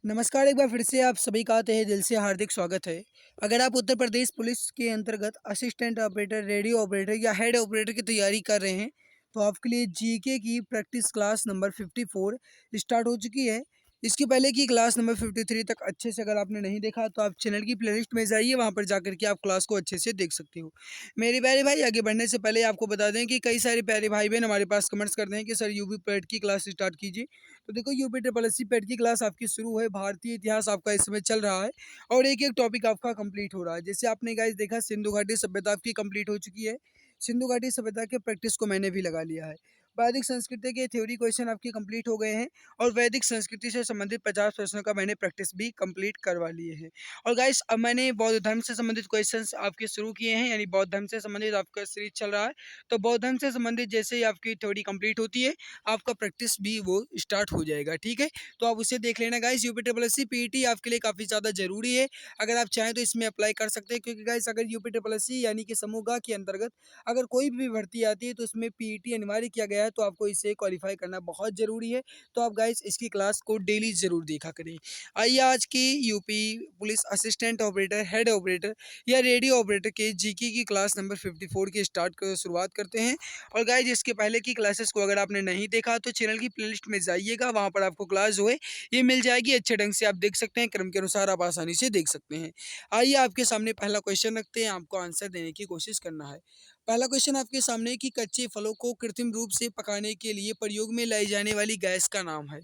नमस्कार, एक बार फिर से आप सभी का तहे दिल से हार्दिक स्वागत है। अगर आप उत्तर प्रदेश पुलिस के अंतर्गत असिस्टेंट ऑपरेटर, रेडियो ऑपरेटर या हेड ऑपरेटर की तैयारी कर रहे हैं, तो आपके लिए जीके की प्रैक्टिस क्लास नंबर 54 स्टार्ट हो चुकी है। इसके पहले की क्लास नंबर 53 तक अच्छे से अगर आपने नहीं देखा, तो आप चैनल की प्लेलिस्ट में जाइए, वहाँ पर जाकर के आप क्लास को अच्छे से देख सकते हो। मेरे प्यारे भाई, आगे बढ़ने से पहले आपको बता दें कि कई सारे प्यारे भाई बहन हमारे पास कमेंट्स करते हैं कि सर यूपी पैट की क्लास स्टार्ट कीजिए। तो देखो, यूपी ट्रिपल एस सी पेट की क्लास आपकी शुरू है। भारतीय इतिहास आपका इस समय चल रहा है और एक एक टॉपिक आपका कंप्लीट हो रहा है। जैसे आपने गाइस देखा, सिंधु घाटी सभ्यता आपकी कंप्लीट हो चुकी है। सिंधु घाटी सभ्यता के प्रैक्टिस को मैंने भी लगा लिया है। वैदिक संस्कृति के थ्योरी क्वेश्चन आपके कंप्लीट हो गए हैं और वैदिक संस्कृति से संबंधित 50 प्रश्नों का मैंने प्रैक्टिस भी कंप्लीट करवा लिए हैं। और गाइस, अब मैंने बौद्ध धर्म से संबंधित क्वेश्चंस आपके शुरू किए हैं, यानी बौद्ध धर्म से संबंधित आपका सीरीज चल रहा है। तो बौद्ध धर्म से संबंधित जैसे ही आपकी थ्योरी कंप्लीट होती है, आपका प्रैक्टिस भी वो स्टार्ट हो जाएगा। ठीक है, तो आप उसे देख लेना guys. UP triple S C PET आपके लिए काफ़ी ज़्यादा जरूरी है। अगर आप चाहें तो इसमें अप्लाई कर सकते हैं, क्योंकि गाइस अगर यूपी ट्रिपल एस सी यानी कि समूह ग के अंतर्गत अगर कोई भी भर्ती आती है, तो उसमें पीईटी अनिवार्य किया गया है, तो आपको इसे क्वालिफाई करना बहुत ज़रूरी है। तो आप गाइस इसकी क्लास को डेली ज़रूर देखा करें। आइए आज की UP police assistant operator, head operator या रेडियो ऑपरेटर के जीके की क्लास नंबर 54 की शुरुआत करते हैं। और गाइज, इसके पहले की क्लासेस को अगर आपने नहीं देखा, तो चैनल की प्लेलिस्ट में जाइएगा, वहाँ पर आपको क्लास जो है ये मिल जाएगी। अच्छे ढंग से आप देख सकते हैं, क्रम के अनुसार आप आसानी से देख सकते हैं। आइए आपके सामने पहला क्वेश्चन रखते हैं, आपको आंसर देने की कोशिश करना है। पहला क्वेश्चन आपके सामने है कि कच्चे फलों को कृत्रिम रूप से पकाने के लिए प्रयोग में लाई जाने वाली गैस का नाम है।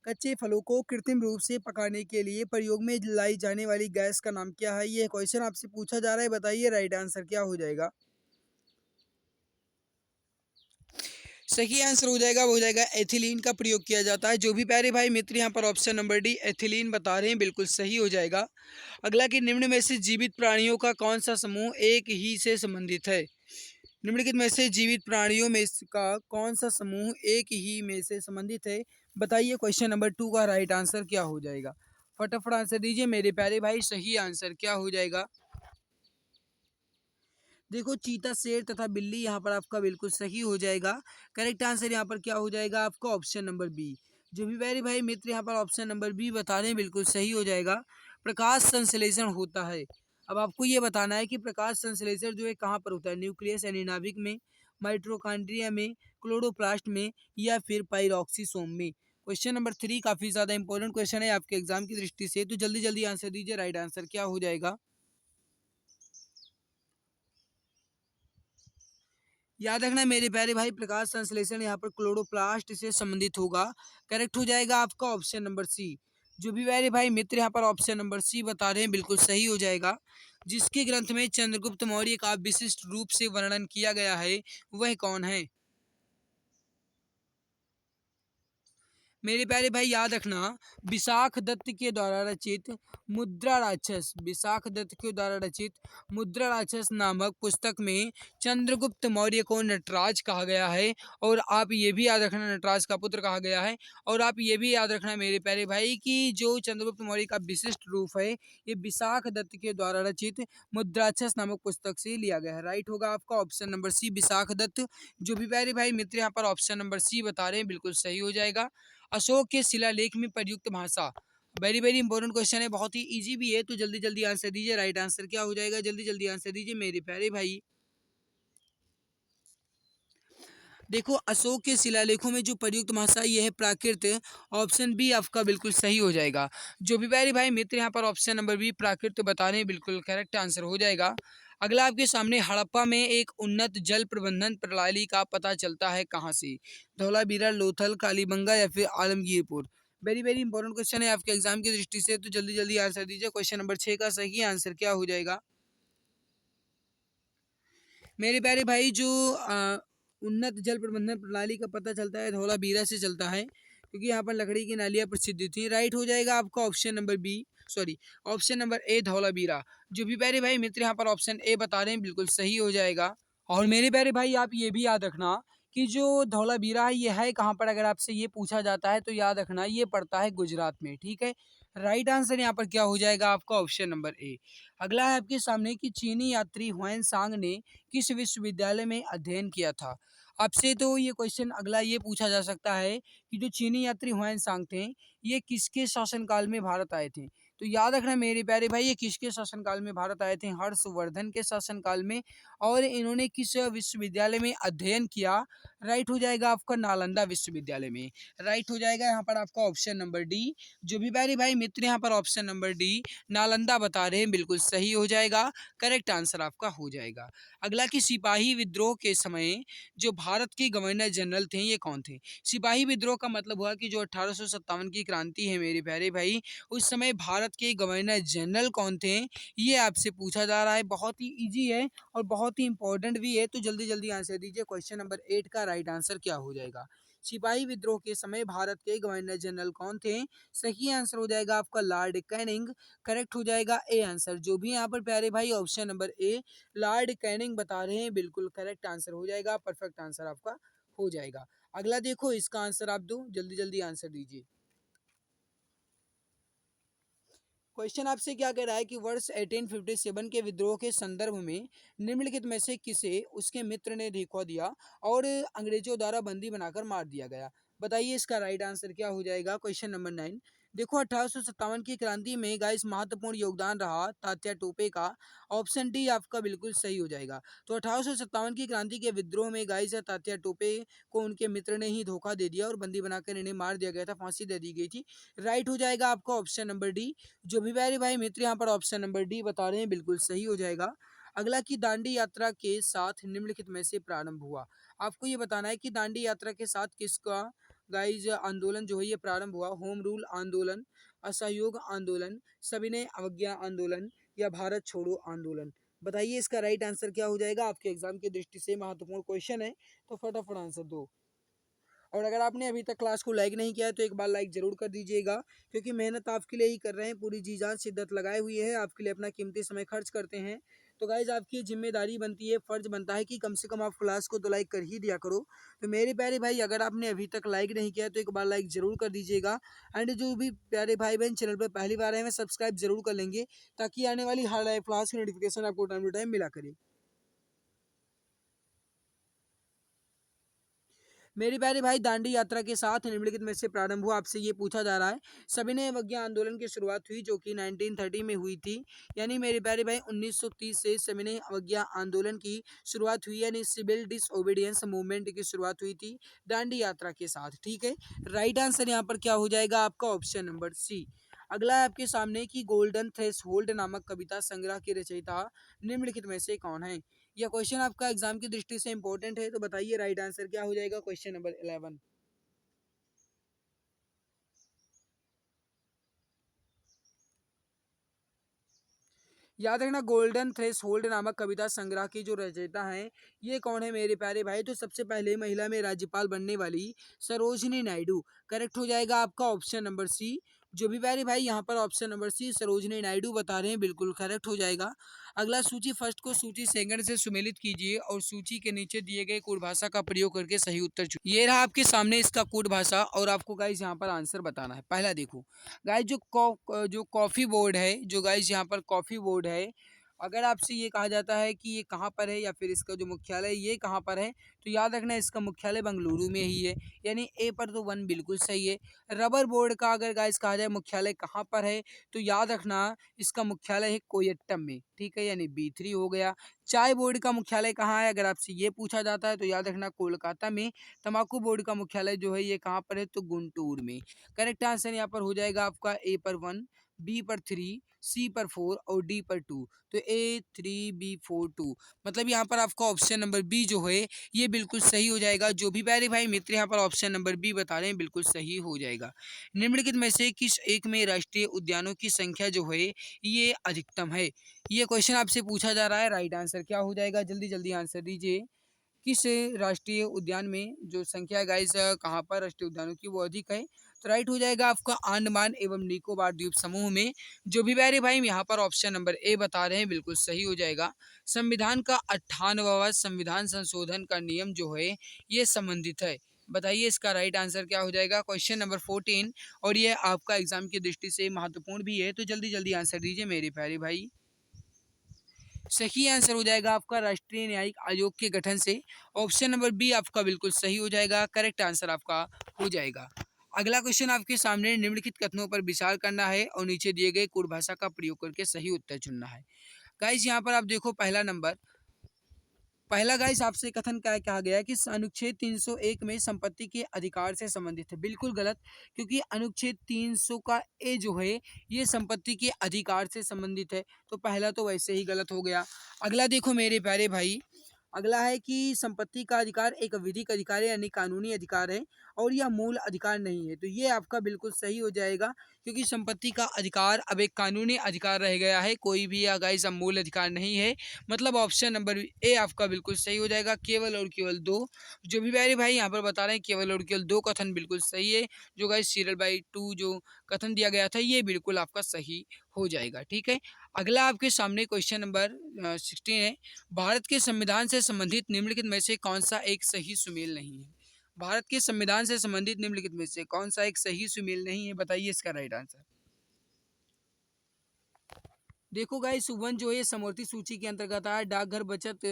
कच्चे फलों को कृत्रिम रूप से पकाने के लिए प्रयोग में लाई जाने वाली गैस का नाम क्या है? ये क्वेश्चन आपसे पूछा जा रहा है, बताइए राइट आंसर क्या हो जाएगा। सही आंसर हो जाएगा, वो हो जाएगा एथिलीन का प्रयोग किया जाता है। जो भी प्यारे भाई मित्र यहाँ पर ऑप्शन नंबर डी एथिलीन बता रहे हैं, बिल्कुल सही हो जाएगा। अगला कि निम्न में से जीवित प्राणियों का कौन सा समूह एक ही से संबंधित है? निम्नलिखित में से जीवित प्राणियों में का कौन सा समूह एक ही में से संबंधित है? बताइए क्वेश्चन नंबर 2 का राइट आंसर क्या हो जाएगा। फटाफट आंसर दीजिए मेरे प्यारे भाई, सही आंसर क्या हो जाएगा। देखो, चीता, शेर तथा बिल्ली यहाँ पर आपका बिल्कुल सही हो जाएगा। करेक्ट आंसर यहाँ पर क्या हो जाएगा आपका, ऑप्शन नंबर बी। जो भी मेरे भाई मित्र यहाँ पर ऑप्शन नंबर बी बता रहे हैं, बिल्कुल सही हो जाएगा। प्रकाश संश्लेषण होता है। अब आपको ये बताना है कि प्रकाश संश्लेषण जो है कहाँ पर होता है, न्यूक्लियस यानी नाभिक में, माइट्रोकांड्रिया में, क्लोरोप्लास्ट में या फिर पाइरोक्सीसोम में। क्वेश्चन नंबर 3 काफी ज्यादा इंपॉर्टेंट क्वेश्चन है आपके एग्जाम की दृष्टि से, तो जल्दी जल्दी आंसर दीजिए, राइट आंसर क्या हो जाएगा। याद रखना मेरे प्यारे भाई, प्रकाश संश्लेषण यहाँ पर क्लोरोप्लास्ट से संबंधित होगा। करेक्ट हो जाएगा आपका ऑप्शन नंबर सी। जो भी प्यारे भाई मित्र यहाँ पर ऑप्शन नंबर सी बता रहे हैं, बिल्कुल सही हो जाएगा। जिसके ग्रंथ में चंद्रगुप्त मौर्य का विशिष्ट रूप से वर्णन किया गया है, वह कौन है? मेरे प्यारे भाई याद रखना, विशाख दत्त के द्वारा रचित मुद्रा राक्षस, विशाख दत्त के द्वारा रचित मुद्रा राक्षस नामक पुस्तक में चंद्रगुप्त मौर्य को नटराज कहा गया है। और आप ये भी याद रखना, नटराज का पुत्र कहा गया है। और आप ये भी याद रखना मेरे प्यारे भाई कि जो चंद्रगुप्त मौर्य का विशिष्ट रूप है, ये विशाख दत्त के द्वारा रचित मुद्राक्षस नामक पुस्तक से लिया गया है। राइट होगा आपका option number C, Vishakh Datta. जो भी प्यारे भाई मित्र यहाँ पर ऑप्शन नंबर सी बता रहे हैं, बिल्कुल सही हो जाएगा। अशोक के शिलालेख में प्रयुक्त भाषा, वेरी वेरी इंपॉर्टेंट क्वेश्चन है, बहुत ही इजी भी है, तो जल्दी जल्दी आंसर दीजिए, राइट आंसर क्या हो जाएगा, जल्दी जल्दी आंसर दीजिए मेरे प्यारे भाई। देखो, अशोक के शिलालेखों में जो प्रयुक्त भाषा ये है प्राकृत, ऑप्शन बी आपका बिल्कुल सही हो जाएगा। जो भी प्यारे भाई मित्र यहाँ पर ऑप्शन नंबर बी प्राकृत बता रहे हैं, बिल्कुल करेक्ट आंसर हो जाएगा। अगला आपके सामने, हड़प्पा में एक उन्नत जल प्रबंधन प्रणाली का पता चलता है कहाँ से? धौलावीरा, लोथल, कालीबंगा या फिर Alamgirpur. Very very important question है आपके एग्जाम की दृष्टि से, तो जल्दी जल्दी आंसर दीजिए। क्वेश्चन नंबर 6 का सही आंसर क्या हो जाएगा। मेरे प्यारे भाई, जो उन्नत जल प्रबंधन प्रणाली का पता चलता है, धौलावीरा से चलता है, क्योंकि यहाँ पर लकड़ी की नालियाँ प्रसिद्ध थी। राइट हो जाएगा आपका option number B, sorry option number A, Dholavira. जो भी प्यारे भाई मित्र यहाँ पर ऑप्शन ए बता रहे हैं, बिल्कुल सही हो जाएगा। और मेरे प्यारे भाई, आप ये भी याद रखना कि जो धौलावीरा है, ये है कहाँ पर, अगर आपसे ये पूछा जाता है तो याद रखना ये पड़ता है गुजरात में। ठीक है, राइट आंसर यहाँ पर क्या हो जाएगा आपका, ऑप्शन नंबर ए। अगला है आपके सामने कि चीनी यात्री हुआन सांग ने किस विश्वविद्यालय में अध्ययन किया था? आपसे तो ये क्वेश्चन अगला ये पूछा जा सकता है कि जो चीनी यात्री हुआन थे, ये किसके शासनकाल में भारत आए थे? तो याद रखना मेरे प्यारे भाई, ये किसके शासनकाल में भारत आए थे? हर्षवर्धन के शासनकाल में। और इन्होंने किस विश्वविद्यालय में अध्ययन किया? राइट हो जाएगा आपका नालंदा विश्वविद्यालय में। राइट हो जाएगा यहाँ पर आपका ऑप्शन नंबर डी। जो भी प्यारे भाई मित्र यहाँ पर ऑप्शन नंबर डी नालंदा बता रहे हैं, बिल्कुल सही हो जाएगा। करेक्ट आंसर आपका हो जाएगा। अगला कि सिपाही विद्रोह के समय जो भारत के गवर्नर जनरल थे, ये कौन थे? सिपाही विद्रोह का मतलब हुआ कि जो 1857 की क्रांति है मेरे प्यारे भाई, उस समय भारत के गवर्नर जनरल कौन थे, ये आपसे पूछा जा रहा है। बहुत ही इजी है और बहुत ही इंपॉर्टेंट भी है, तो जल्दी जल्दी आंसर दीजिए। क्वेश्चन नंबर 8 का राइट आंसर क्या हो जाएगा? सिपाही विद्रोह के समय भारत के गवर्नर जनरल कौन थे? सही आंसर हो जाएगा आपका लॉर्ड कैनिंग। करेक्ट हो जाएगा ए आंसर। जो भी यहाँ पर प्यारे भाई ऑप्शन नंबर ए लॉर्ड कैनिंग बता रहे हैं, बिल्कुल करेक्ट आंसर हो जाएगा। परफेक्ट आंसर आपका हो जाएगा। अगला देखो, इसका आंसर आप दो, जल्दी जल्दी आंसर दीजिए। क्वेश्चन आपसे क्या कह रहा है कि वर्ष 1857 के विद्रोह के संदर्भ में निम्नलिखित में से किसे उसके मित्र ने धोखा दिया और अंग्रेजों द्वारा बंदी बनाकर मार दिया गया? बताइए इसका राइट आंसर क्या हो जाएगा। Question number 9। देखो 1857 की क्रांति में गाइस महत्वपूर्ण योगदान रहा तात्या टोपे का। ऑप्शन डी आपका बिल्कुल सही हो जाएगा। तो 1857 की क्रांति के विद्रोह में गाइस तात्या टोपे को उनके मित्र ने ही धोखा दे दिया और बंदी बनाकर इन्हें मार दिया गया था, फांसी दे दी गई थी। राइट हो जाएगा आपका ऑप्शन नंबर डी। जो भी प्यारे भाई मित्र यहाँ पर ऑप्शन नंबर डी बता रहे हैं, बिल्कुल सही हो जाएगा। अगला कि दांडी यात्रा के साथ निम्नलिखित में से प्रारंभ हुआ। आपको ये बताना है कि दांडी यात्रा के साथ किसका गाइज आंदोलन जो है ये प्रारंभ हुआ। होम रूल आंदोलन, असहयोग आंदोलन, सविनय अवज्ञा आंदोलन या भारत छोड़ो आंदोलन? बताइए इसका राइट आंसर क्या हो जाएगा। आपके एग्जाम की दृष्टि से महत्वपूर्ण क्वेश्चन है, तो फटाफट आंसर दो। और अगर आपने अभी तक क्लास को लाइक नहीं किया है तो एक बार लाइक जरूर कर दीजिएगा, क्योंकि मेहनत आपके लिए ही कर रहे हैं, पूरी जी जान शिद्दत लगाए हुए हैं, आपके लिए अपना कीमती समय खर्च करते हैं। तो गाइज आपकी जिम्मेदारी बनती है, फर्ज बनता है कि कम से कम आप क्लास को तो लाइक कर ही दिया करो। तो मेरे प्यारे भाई अगर आपने अभी तक लाइक नहीं किया तो एक बार लाइक जरूर कर दीजिएगा। एंड जो भी प्यारे भाई बहन चैनल पर पहली बार आए हैं सब्सक्राइब जरूर कर लेंगे, ताकि आने वाली हर लाइव क्लास की नोटिफिकेशन आपको टाइम टू टाइम मिला करे। मेरे प्यारे भाई दांडी यात्रा के साथ निम्नलिखित में से प्रारंभ हुआ, आपसे ये पूछा जा रहा है। सविनय अवज्ञा आंदोलन की शुरुआत हुई जो कि 1930 में हुई थी। यानी मेरे प्यारे भाई 1930 से सविनय अवज्ञा आंदोलन की शुरुआत हुई, यानी सिविल डिसओबीडियंस मूवमेंट की शुरुआत हुई थी दांडी यात्रा के साथ। ठीक है, राइट आंसर यहाँ पर क्या हो जाएगा आपका ऑप्शन नंबर सी। अगला है आपके सामने कि गोल्डन थ्रेशोल्ड नामक कविता संग्रह के रचयिता निम्नलिखित में से कौन है? यह क्वेश्चन आपका एग्जाम की दृष्टि से इंपॉर्टेंट है, तो बताइए राइट आंसर क्या हो जाएगा। Question number 11। याद रखना गोल्डन थ्रेशोल्ड नामक कविता संग्रह की जो रचयिता हैं, ये कौन है मेरे प्यारे भाई? तो सबसे पहले महिला में राज्यपाल बनने वाली सरोजनी नायडू। करेक्ट हो जाएगा आपका ऑप्शन नंबर सी। जो भी प्यारे भाई यहाँ पर option number C Sarojini Naidu बता रहे हैं, बिल्कुल करेक्ट हो जाएगा। अगला सूची फर्स्ट को सूची सेकंड से सुमेलित कीजिए और सूची के नीचे दिए गए कोड भाषा का प्रयोग करके सही उत्तर चुनिए। ये रहा आपके सामने इसका कोड भाषा, और आपको गाइज यहाँ पर आंसर बताना है। पहला देखो गाइज जो कॉफ़ी बोर्ड है, जो गाइज यहाँ पर कॉफ़ी बोर्ड है, अगर आपसे ये कहा जाता है कि ये कहाँ पर है या फिर इसका जो मुख्यालय ये कहाँ पर है, तो याद रखना इसका मुख्यालय बेंगलुरु में ही है। यानी ए पर तो 1 बिल्कुल सही है। रबर बोर्ड का अगर गाइज कहा जाए मुख्यालय कहाँ पर है, तो याद रखना इसका मुख्यालय है कोयट्टम में। ठीक है, यानी B3 हो गया। चाय बोर्ड का मुख्यालय कहाँ है, अगर आपसे ये पूछा जाता है तो याद रखना कोलकाता में। तम्बाकू बोर्ड का मुख्यालय जो है ये कहाँ पर है, तो गुंटूर में। करेक्ट आंसर यहाँ पर हो जाएगा आपका ए पर 1, बी पर 3, सी पर 4 और डी पर 2। तो A3B4 2, मतलब यहाँ पर आपका ऑप्शन नंबर बी जो है ये बिल्कुल सही हो जाएगा। जो भी प्यारे भाई मित्र यहाँ पर ऑप्शन नंबर बी बता रहे हैं, बिल्कुल सही हो जाएगा। निम्नलिखित में से किस एक में राष्ट्रीय उद्यानों की संख्या जो है ये अधिकतम है? ये क्वेश्चन आपसे पूछा जा रहा है। राइट आंसर क्या हो जाएगा, जल्दी जल्दी आंसर दीजिए। किस राष्ट्रीय उद्यान में जो संख्या है गाइस कहाँ पर राष्ट्रीय उद्यानों की वो अधिक है? तो राइट हो जाएगा आपका अंडमान एवं निकोबार द्वीप समूह में। जो भी प्यारे भाई यहाँ पर ऑप्शन नंबर ए बता रहे हैं, बिल्कुल सही हो जाएगा। संविधान का 98वां संविधान संशोधन का नियम जो है ये संबंधित है। बताइए इसका राइट आंसर क्या हो जाएगा। क्वेश्चन नंबर 14, और ये आपका एग्जाम की दृष्टि से महत्वपूर्ण भी है, तो जल्दी जल्दी आंसर दीजिए मेरे प्यारे भाई। सही आंसर हो जाएगा आपका राष्ट्रीय न्यायिक आयोग के गठन से। ऑप्शन नंबर बी आपका बिल्कुल सही हो जाएगा, करेक्ट आंसर आपका हो जाएगा। अगला क्वेश्चन आपके सामने निम्नलिखित कथनों पर विचार करना है और नीचे दिए गए कोड भाषा का प्रयोग करके सही उत्तर चुनना है। गाइस यहाँ पर आप देखो पहला गाइस आपसे कथन क्या कहा गया है कि अनुच्छेद 301 में संपत्ति के अधिकार से संबंधित है। बिल्कुल गलत, क्योंकि अनुच्छेद 300 का ए जो है ये संपत्ति के अधिकार से संबंधित है, तो पहला तो वैसे ही गलत हो गया। अगला देखो मेरे प्यारे भाई, अगला है कि संपत्ति का अधिकार एक विधिक अधिकार है यानी कानूनी अधिकार है और यह मूल अधिकार नहीं है, तो ये आपका बिल्कुल सही हो जाएगा, क्योंकि संपत्ति का अधिकार अब एक कानूनी अधिकार रह गया है, कोई भी गाइस अब मूल अधिकार नहीं है। मतलब ऑप्शन नंबर ए आपका बिल्कुल सही हो जाएगा। केवल और केवल दो, जो भी प्यारे भाई यहाँ पर बता रहे हैं, केवल और केवल दो कथन बिल्कुल सही है। जो गाइस सीरियल बाई 2 जो कथन दिया गया था ये बिल्कुल आपका सही हो जाएगा। ठीक है, अगला आपके सामने क्वेश्चन नंबर 16 है। भारत के संविधान से संबंधित निम्नलिखित में से कौन सा एक सही सुमेल नहीं है? भारत के संविधान से संबंधित निम्नलिखित में से कौन सा एक सही सुमेल नहीं है? बताइए इसका राइट आंसर। देखो गाइस, वन जो है समवर्ती सूची के अंतर्गत आता है, डाकघर बचत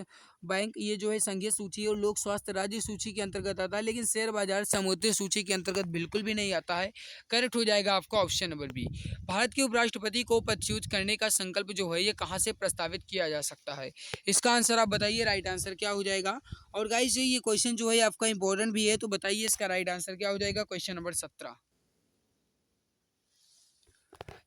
बैंक ये जो है संघीय सूची और लोक स्वास्थ्य राज्य सूची के अंतर्गत आता है, लेकिन शेयर बाजार समवर्ती सूची के अंतर्गत बिल्कुल भी नहीं आता है। करेक्ट हो जाएगा आपका ऑप्शन नंबर बी। भारत के उपराष्ट्रपति को पदच्युत करने का संकल्प जो है ये कहाँ से प्रस्तावित किया जा सकता है? इसका आंसर आप बताइए, राइट आंसर क्या हो जाएगा। और गाइस ये क्वेश्चन जो है आपका इंपॉर्टेंट भी है, तो बताइए इसका राइट आंसर क्या हो जाएगा। क्वेश्चन नंबर 17,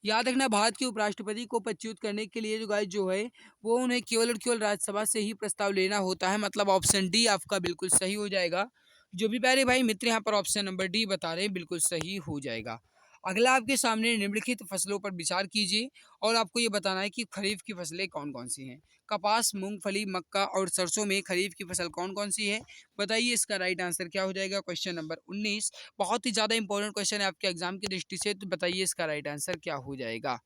याद रखना, भारत के उपराष्ट्रपति को पदच्युत करने के लिए जो गाइस जो है वो उन्हें केवल और केवल राज्यसभा से ही प्रस्ताव लेना होता है। मतलब ऑप्शन डी आपका बिल्कुल सही हो जाएगा। जो भी प्यारे भाई मित्र यहाँ पर ऑप्शन नंबर डी बता रहे हैं बिल्कुल सही हो जाएगा। अगला आपके सामने निम्नलिखित फसलों पर विचार कीजिए और आपको ये बताना है कि खरीफ की फसलें कौन कौन सी हैं। कपास, मूंगफली, मक्का और सरसों में खरीफ की फसल कौन कौन सी है? बताइए इसका राइट आंसर क्या हो जाएगा। क्वेश्चन नंबर 19, बहुत ही ज़्यादा इंपॉर्टेंट क्वेश्चन है आपके एग्जाम की दृष्टि से, तो बताइए इसका राइट आंसर क्या हो जाएगा।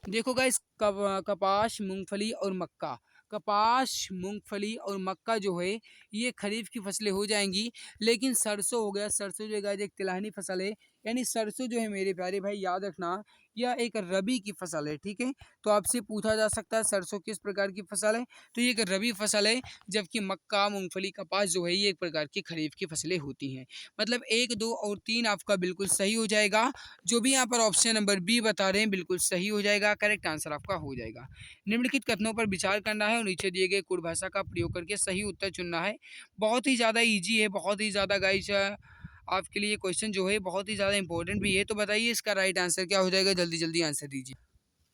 देखो गाइस, कपास, मूंगफली और मक्का, कपास, मूंगफली और मक्का जो है ये खरीफ की फसलें हो जाएंगी, लेकिन सरसों हो गया, सरसों जो है गाइस एक तिलहनी फसल है, यानी सरसों जो है मेरे प्यारे भाई याद रखना यह एक रबी की फसल है। ठीक है, तो आपसे पूछा जा सकता है सरसों किस प्रकार की फसल है, तो ये एक रबी फसल है, जबकि मक्का, मूंगफली, कपास जो है ये एक प्रकार की खरीफ की फसलें होती हैं। मतलब 1, 2 और 3 आपका बिल्कुल सही हो जाएगा। जो भी यहाँ पर ऑप्शन नंबर बी बता रहे हैं बिल्कुल सही हो जाएगा, करेक्ट आंसर आपका हो जाएगा। निम्नलिखित कथनों पर विचार करना है और नीचे दिए गए कोड भाषा का प्रयोग करके सही उत्तर चुनना है। बहुत ही ज़्यादा इजी है, बहुत ही ज़्यादा गाइस आपके लिए क्वेश्चन जो है बहुत ही ज़्यादा इंपॉर्टेंट भी है, तो बताइए इसका राइट आंसर क्या हो जाएगा, जल्दी जल्दी आंसर दीजिए।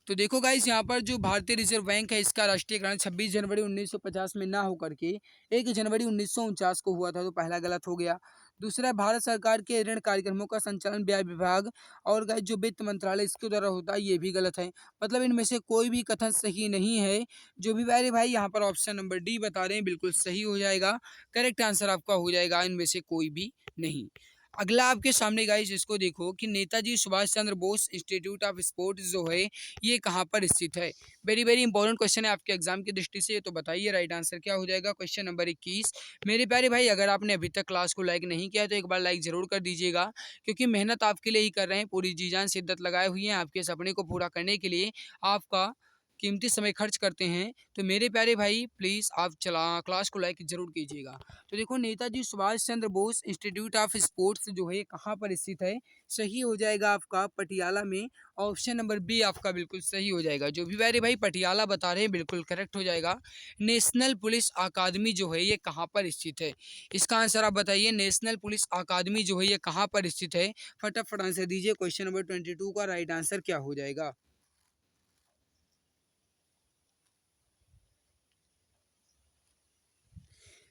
तो देखो गाइस, यहाँ पर जो भारतीय रिजर्व बैंक है इसका राष्ट्रीयकरण 26 जनवरी 1950 में ना होकर के 1 जनवरी 1949 को हुआ था, तो पहला गलत हो गया। दूसरा, भारत सरकार के ऋण कार्यक्रमों का संचालन व्यय विभाग और गाइस जो वित्त मंत्रालय इसके द्वारा होता है, ये भी गलत है। मतलब इनमें से कोई भी कथन सही नहीं है। जो भी प्यारे भाई यहाँ पर ऑप्शन नंबर डी बता रहे हैं बिल्कुल सही हो जाएगा, करेक्ट आंसर आपका हो जाएगा, इनमें से कोई भी नहीं। अगला आपके सामने गाइस इसको देखो कि Netaji Subhash Chandra Bose institute of sport जो है ये कहाँ पर स्थित है? वेरी वेरी इंपॉर्टेंट क्वेश्चन है आपके एग्जाम की दृष्टि से, तो बताइए राइट आंसर क्या हो जाएगा। क्वेश्चन नंबर 21, मेरे प्यारे भाई अगर आपने अभी तक क्लास को लाइक नहीं किया तो एक बार लाइक जरूर कर दीजिएगा, क्योंकि मेहनत आपके लिए ही कर रहे हैं, पूरी जी जान शिद्दत लगाए हुई हैं आपके सपने को पूरा करने के लिए। आपका कीमती समय खर्च करते हैं, तो मेरे प्यारे भाई प्लीज़ आप चला क्लास को लाइक जरूर कीजिएगा। तो देखो, Netaji Subhash Chandra Bose institute of sports जो है कहाँ पर स्थित है? सही हो जाएगा आपका पटियाला में। ऑप्शन नंबर बी आपका बिल्कुल सही हो जाएगा। जो भी प्यारे भाई पटियाला बता रहे हैं बिल्कुल करेक्ट हो जाएगा। नेशनल पुलिस अकादमी जो है ये कहाँ पर स्थित है? इसका आंसर आप बताइए, नेशनल पुलिस अकादमी जो है ये कहाँ पर स्थित है? फटाफट आंसर दीजिए। क्वेश्चन नंबर 22 का राइट आंसर क्या हो जाएगा?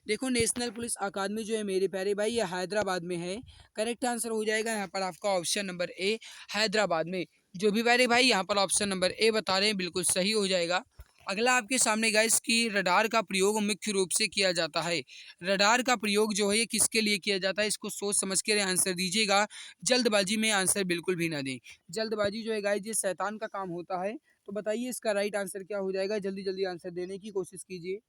देखो, नेशनल पुलिस अकादमी जो है मेरे प्यारे भाई ये हैदराबाद में है। करेक्ट आंसर हो जाएगा यहाँ पर आपका ऑप्शन नंबर ए, हैदराबाद में। जो भी प्यारे भाई यहाँ पर ऑप्शन नंबर ए बता रहे हैं बिल्कुल सही हो जाएगा। अगला आपके सामने गाइस की रडार का प्रयोग मुख्य रूप से किया जाता है। रडार का प्रयोग जो है ये किसके लिए किया जाता है? इसको सोच समझ के आंसर दीजिएगा, जल्दबाजी में आंसर बिल्कुल भी ना दें। जल्दबाजी जो है गाइस ये शैतान का काम होता है। तो बताइए इसका राइट आंसर क्या हो जाएगा, जल्दी जल्दी आंसर देने की कोशिश कीजिए।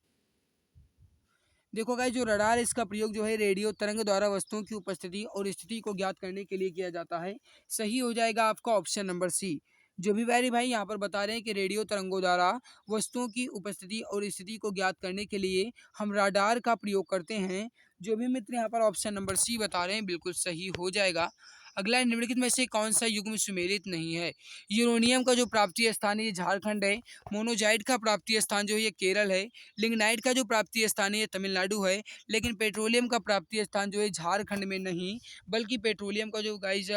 देखो गाइस, जो रडार है इसका प्रयोग जो है रेडियो तरंग द्वारा वस्तुओं की उपस्थिति और स्थिति को ज्ञात करने के लिए किया जाता है। सही हो जाएगा आपका ऑप्शन नंबर सी। जो भी प्यारे भाई यहाँ पर बता रहे हैं कि रेडियो तरंगों द्वारा वस्तुओं की उपस्थिति और स्थिति को ज्ञात करने के लिए हम राडार का प्रयोग करते हैं। जो भी मित्र यहाँ पर ऑप्शन नंबर सी बता रहे हैं बिल्कुल सही हो जाएगा। अगला है, निम्नलिखित में से कौन सा युग्म सुमेलित नहीं है? यूरेनियम का जो प्राप्तीय स्थान है ये झारखंड है। मोनोजाइट का प्राप्तीय स्थान जो है ये केरल है। लिग्नाइट का जो प्राप्तीय स्थान है ये तमिलनाडु है। लेकिन पेट्रोलियम का प्राप्तीय स्थान जो है झारखंड में नहीं, बल्कि पेट्रोलियम का जो गाइज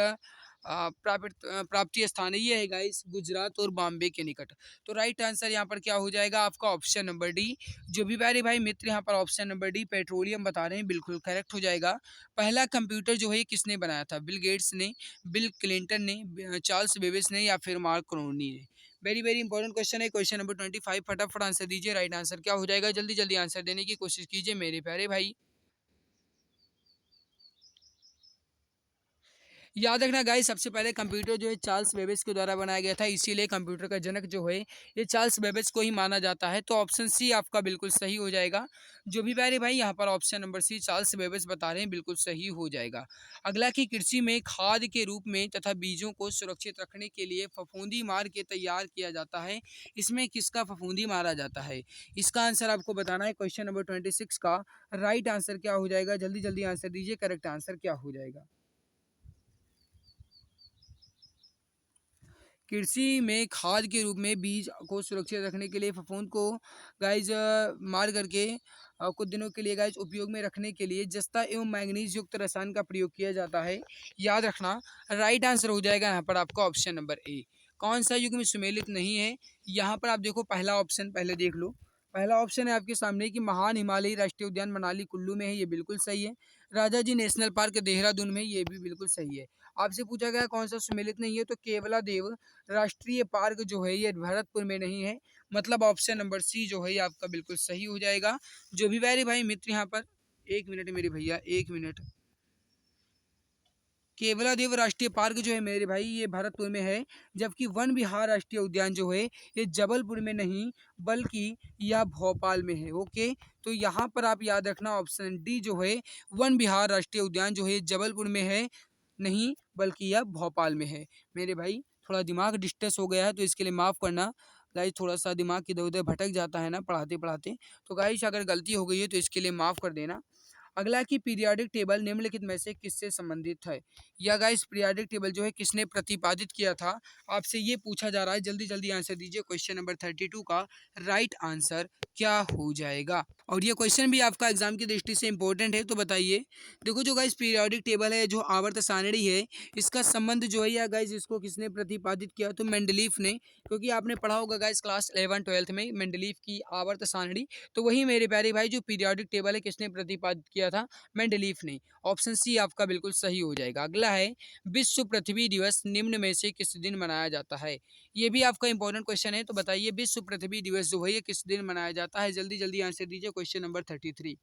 प्राप्तीय स्थान है ये है गाइस गुजरात और बॉम्बे के निकट। तो राइट आंसर यहाँ पर क्या हो जाएगा आपका ऑप्शन नंबर डी। जो भी प्यारे भाई मित्र यहाँ पर ऑप्शन नंबर डी पेट्रोलियम बता रहे हैं बिल्कुल करेक्ट हो जाएगा। पहला कंप्यूटर जो है ये किसने बनाया था? बिल गेट्स ने, बिल क्लिंटन ने, चार्ल्स बेबेज ने या फिर मार्क क्रोनी ने? वेरी वेरी इंपॉर्टेंट क्वेश्चन है, क्वेश्चन नंबर 25। फटाफट आंसर दीजिए। राइट आंसर क्या हो जाएगा? जल्दी जल्दी आंसर देने की कोशिश कीजिए मेरे प्यारे भाई। याद रखना गाइस, सबसे पहले कंप्यूटर जो है चार्ल्स बेबेज के द्वारा बनाया गया था, इसीलिए कंप्यूटर का जनक जो है ये चार्ल्स बेबेज को ही माना जाता है। तो ऑप्शन सी आपका बिल्कुल सही हो जाएगा। जो भी प्यारे भाई यहाँ पर option number C Charles Babbage बता रहे हैं बिल्कुल सही हो जाएगा। अगला की कृषि में खाद के रूप में तथा बीजों को सुरक्षित रखने के लिए फफूंदी मार के तैयार किया जाता है। इसमें किसका फफूंदी मारा जाता है? इसका आंसर आपको बताना है। क्वेश्चन नंबर 26 का राइट आंसर क्या हो जाएगा? जल्दी जल्दी आंसर दीजिए, करेक्ट आंसर क्या हो जाएगा? कृषि में खाद के रूप में बीज को सुरक्षित रखने के लिए फफूंद को गाइज मार करके कुछ दिनों के लिए गाइज उपयोग में रखने के लिए जस्ता एवं मैंगनीज युक्त रसायन का प्रयोग किया जाता है। याद रखना राइट आंसर हो जाएगा यहाँ पर आपका ऑप्शन नंबर ए। कौन सा युग में सुमेलित नहीं है? यहाँ पर आप देखो पहला ऑप्शन पहले देख लो। पहला ऑप्शन है आपके सामने कि महान हिमालयी राष्ट्रीय उद्यान मनाली कुल्लू में है, ये बिल्कुल सही है। राजा जी नेशनल पार्क देहरादून में, ये भी बिल्कुल सही है। आपसे पूछा गया कौन सा सुमेलित नहीं है, तो केवला देव राष्ट्रीय पार्क जो है ये भरतपुर में नहीं है। मतलब ऑप्शन नंबर सी जो है ये आपका बिल्कुल सही हो जाएगा। जो भी प्यारे भाई मित्र यहाँ पर, एक मिनट मेरे भैया, एक मिनट। केवलादेव राष्ट्रीय पार्क जो है मेरे भाई ये भरतपुर में है, जबकि वन विहार राष्ट्रीय उद्यान जो है ये जबलपुर में नहीं बल्कि यह भोपाल में है। ओके, तो यहाँ पर आप याद रखना ऑप्शन डी जो है वन विहार राष्ट्रीय उद्यान जो है जबलपुर में है नहीं, बल्कि यह भोपाल में है। मेरे भाई थोड़ा दिमाग डिस्टर्ब हो गया है तो इसके लिए माफ़ करना। गाइस थोड़ा सा दिमाग इधर उधर भटक जाता है ना पढ़ाते पढ़ाते, तो गाइस अगर गलती हो गई है तो इसके लिए माफ़ कर देना। अगला कि पीरियोडिक टेबल निम्नलिखित में से किससे संबंधित है? या गाइस पीरियोडिक टेबल जो है किसने प्रतिपादित किया था, आपसे ये पूछा जा रहा है। जल्दी जल्दी आंसर दीजिए। क्वेश्चन नंबर 32 का राइट आंसर क्या हो जाएगा? और ये क्वेश्चन भी आपका एग्जाम की दृष्टि से इंपॉर्टेंट है, तो बताइए। देखो जो गाइस पीरियोडिक टेबल है, जो आवर्त सारणी है, इसका संबंध जो है या गाइस इसको किसने प्रतिपादित किया? तो मेंडलीफ ने। क्योंकि आपने पढ़ा होगा गाइस क्लास 11 12th में मेंडलीफ की आवर्त सारणी, तो वही मेरे प्यारे भाई जो पीरियोडिक टेबल है किसने प्रतिपादित किया था? मेंडलीफ ने। ऑप्शन सी आपका बिल्कुल सही हो जाएगा। अगला है, विश्व पृथ्वी दिवस निम्न में से किस दिन मनाया जाता है? ये भी आपका इंपॉर्टेंट क्वेश्चन है, तो बताइए विश्व पृथ्वी दिवस जो है ये किस दिन मनाया जाता है? जल्दी जल्दी आंसर दीजिए। Question number 33।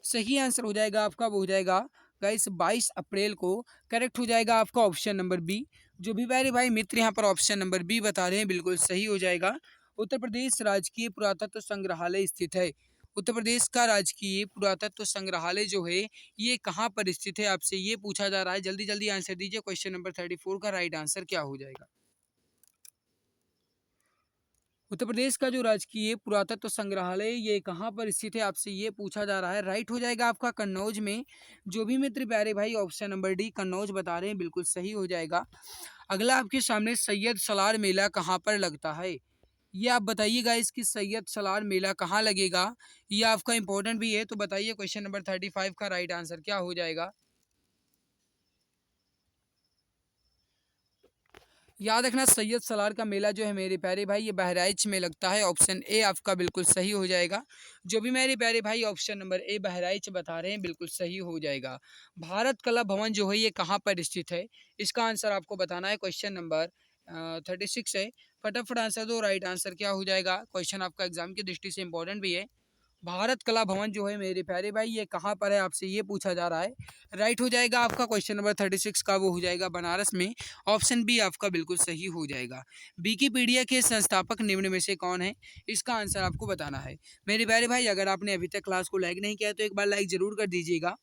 सही आंसर हो जाएगा आपका, वो हो जाएगा गाइस 22 अप्रैल को। करेक्ट हो जाएगा आपका ऑप्शन नंबर बी। जो भी प्यारे भाई मित्र यहाँ पर ऑप्शन नंबर बी बता रहे हैं बिल्कुल सही हो जाएगा। उत्तर प्रदेश राजकीय पुरातत्व संग्रहालय स्थित है। उत्तर प्रदेश का राजकीय पुरातत्व संग्रहालय जो है ये कहाँ पर स्थित है, आपसे ये पूछा जा रहा है। जल्दी जल्दी आंसर दीजिए। क्वेश्चन नंबर 34 का राइट आंसर क्या हो जाएगा? उत्तर प्रदेश का जो राजकीय पुरातत्व संग्रहालय ये कहाँ पर स्थित है, आपसे ये पूछा जा रहा है। राइट हो जाएगा आपका कन्नौज में। जो भी मित्र प्यारे भाई ऑप्शन नंबर डी कन्नौज बता रहे हैं बिल्कुल सही हो जाएगा। अगला आपके सामने सैयद सलार मेला कहाँ पर लगता है? ये आप बताइएगा इसकी सैयद सलार मेला कहाँ लगेगा, ये आपका इंपॉर्टेंट भी है, तो बताइए। क्वेश्चन नंबर 35 का राइट आंसर क्या हो जाएगा? याद रखना सैयद सलार का मेला जो है मेरे प्यारे भाई ये बहराइच में लगता है। ऑप्शन ए आपका बिल्कुल सही हो जाएगा। जो भी मेरे प्यारे भाई ऑप्शन नंबर ए बहराइच बता रहे हैं बिल्कुल सही हो जाएगा। भारत कला भवन जो है ये कहाँ पर स्थित है, इसका आंसर आपको बताना है। क्वेश्चन नंबर 36 है। फटाफट आंसर दो। राइट आंसर क्या हो जाएगा? क्वेश्चन आपका एग्जाम की दृष्टि से इंपॉर्टेंट भी है। भारत कला भवन जो है मेरे प्यारे भाई ये कहाँ पर है, आपसे ये पूछा जा रहा है। राइट हो जाएगा आपका क्वेश्चन नंबर 36 का, वो हो जाएगा बनारस में। ऑप्शन बी आपका बिल्कुल सही हो जाएगा। विकिपीडिया के संस्थापक निम्न में से कौन है, इसका आंसर आपको बताना है। मेरे प्यारे भाई अगर आपने अभी तक क्लास को लाइक नहीं किया तो एक बार लाइक जरूर कर दीजिएगा।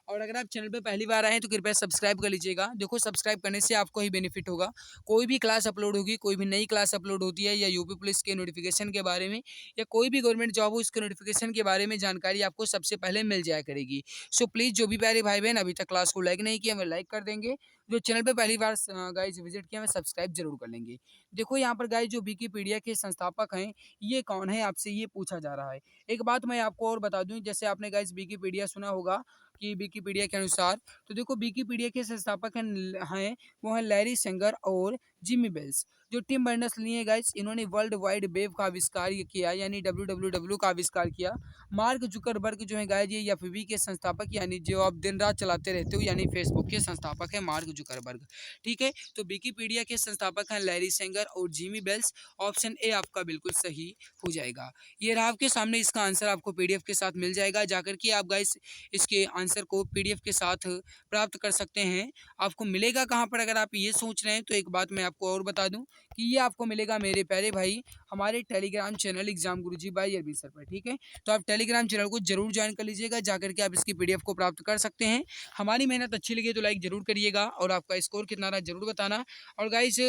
और अगर आप चैनल पे पहली बार आए हैं तो कृपया सब्सक्राइब कर लीजिएगा। देखो सब्सक्राइब करने से आपको ही बेनिफिट होगा। कोई भी क्लास अपलोड होगी, कोई भी नई क्लास अपलोड होती है या यूपी पुलिस के नोटिफिकेशन के बारे में या कोई भी गवर्नमेंट जॉब हो उसके नोटिफिकेशन के बारे में जानकारी आपको सबसे पहले मिल जाया करेगी। सो प्लीज़ जो भी प्यारे भाई बहन अभी तक क्लास को लाइक नहीं किया, मैं लाइक कर देंगे। जो चैनल पे पहली बार गाइज विजिट किया, मैं सब्सक्राइब जरूर कर लेंगे। देखो यहाँ पर गाइज जो विकिपीडिया के संस्थापक हैं, ये कौन है, आपसे ये पूछा जा रहा है। एक बात मैं आपको और बता दूं, जैसे आपने गाइज विकिपीडिया सुना होगा कि विकिपीडिया के अनुसार, तो देखो विकिपीडिया के संस्थापक हैं वो हैं लैरी सेंगर और जिमी बेल्स। जो टिम बर्नर्स लिए गाइस, इन्होंने वर्ल्ड वाइड वेब का आविष्कार किया, यानी WWW का आविष्कार किया। मार्क जुकरबर्ग जो है गाइस, ये एफबी के संस्थापक, यानी जो आप दिन रात चलाते रहते हो, यानी फेसबुक के संस्थापक है मार्क जुकरबर्ग। ठीक है, तो विकिपीडिया के संस्थापक हैं लैरी सेंगर और जिमी बेल्स। ऑप्शन ए आपका बिल्कुल सही हो जाएगा। ये रहा आपके सामने, इसका आंसर आपको पीडीएफ के साथ मिल जाएगा। जाकर के आप गाइस इसके आंसर को पीडीएफ के साथ प्राप्त कर सकते हैं। आपको मिलेगा कहाँ पर, अगर आप ये सोच रहे हैं, तो एक बात मैं आपको और बता दूं कि ये आपको मिलेगा मेरे प्यारे भाई हमारे टेलीग्राम चैनल एग्जाम गुरुजी बाय अरविंद सर पर। ठीक है, तो आप टेलीग्राम चैनल को जरूर ज्वाइन कर लीजिएगा, जाकर के आप इसकी पीडीएफ को प्राप्त कर सकते हैं। हमारी मेहनत अच्छी लगी तो लाइक जरूर करिएगा और आपका स्कोर कितना रहा जरूर बताना। और गाइस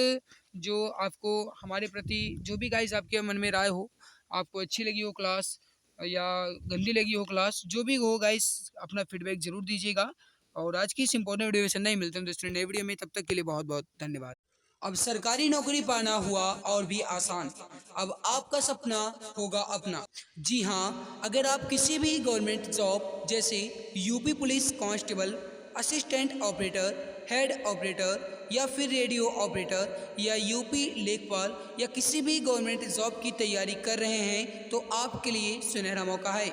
जो आपको हमारे प्रति जो भी गाइस आपके मन में राय हो, आपको अच्छी लगी हो क्लास या गंदी लगी हो क्लास, जो भी हो गाइस अपना फीडबैक जरूर दीजिएगा। और आज की इस इंपॉर्टेंट वीडियो से नहीं मिलते हैं दोस्तों नए वीडियो में, तब तक के लिए बहुत बहुत धन्यवाद। अब सरकारी नौकरी पाना हुआ और भी आसान, अब आपका सपना होगा अपना। जी हाँ, अगर आप किसी भी गवर्नमेंट जॉब जैसे UP police constable, assistant operator, head operator या फिर रेडियो ऑपरेटर या यूपी लेखपाल या किसी भी गवर्नमेंट जॉब की तैयारी कर रहे हैं तो आपके लिए सुनहरा मौका है।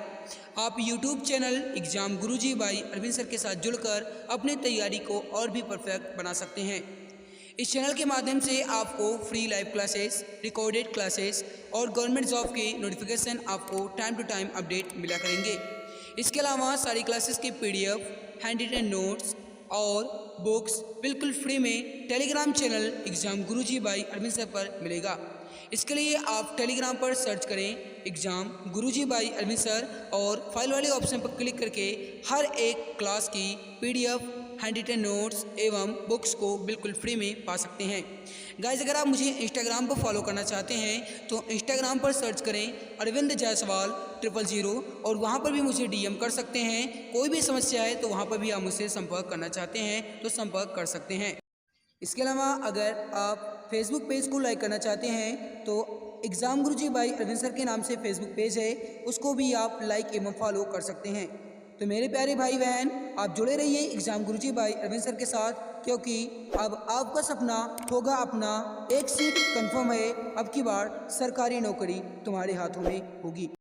आप YouTube channel Exam Guruji by Arvind sir के साथ जुड़कर अपनी तैयारी को और भी परफेक्ट बना सकते हैं। इस चैनल के माध्यम से आपको free live classes, recorded classes और गवर्नमेंट जॉब के नोटिफिकेशन आपको टाइम टू टाइम अपडेट मिला करेंगे। इसके अलावा सारी क्लासेस के पीडीएफ, हैंड रिटन नोट्स और बुक्स बिल्कुल फ्री में Telegram channel Exam Guruji by Arvind sir पर मिलेगा। इसके लिए आप टेलीग्राम पर सर्च करें Exam Guruji by Arvind sir और फाइल वाले ऑप्शन पर क्लिक करके हर एक क्लास की पीडीएफ, हैंड रिटन नोट्स एवं बुक्स को बिल्कुल फ्री में पा सकते हैं। गाइस अगर आप मुझे इंस्टाग्राम पर फॉलो करना चाहते हैं तो इंस्टाग्राम पर सर्च करें अरविंद जायसवाल 000 और वहां पर भी मुझे डीएम कर सकते हैं। कोई भी समस्या है तो वहां पर भी आप मुझसे संपर्क करना चाहते हैं तो संपर्क कर सकते हैं। इसके अलावा अगर आप फेसबुक पेज को लाइक करना चाहते हैं तो Exam Guruji by Arvind sir के नाम से फेसबुक पेज है, उसको भी आप लाइक एवं फॉलो कर सकते हैं। तो मेरे प्यारे भाई बहन, आप जुड़े रहिए Exam Guruji by Arvind sir के साथ, क्योंकि अब आपका सपना होगा अपना। एक सीट कंफर्म है, अब की बार सरकारी नौकरी तुम्हारे हाथों में होगी।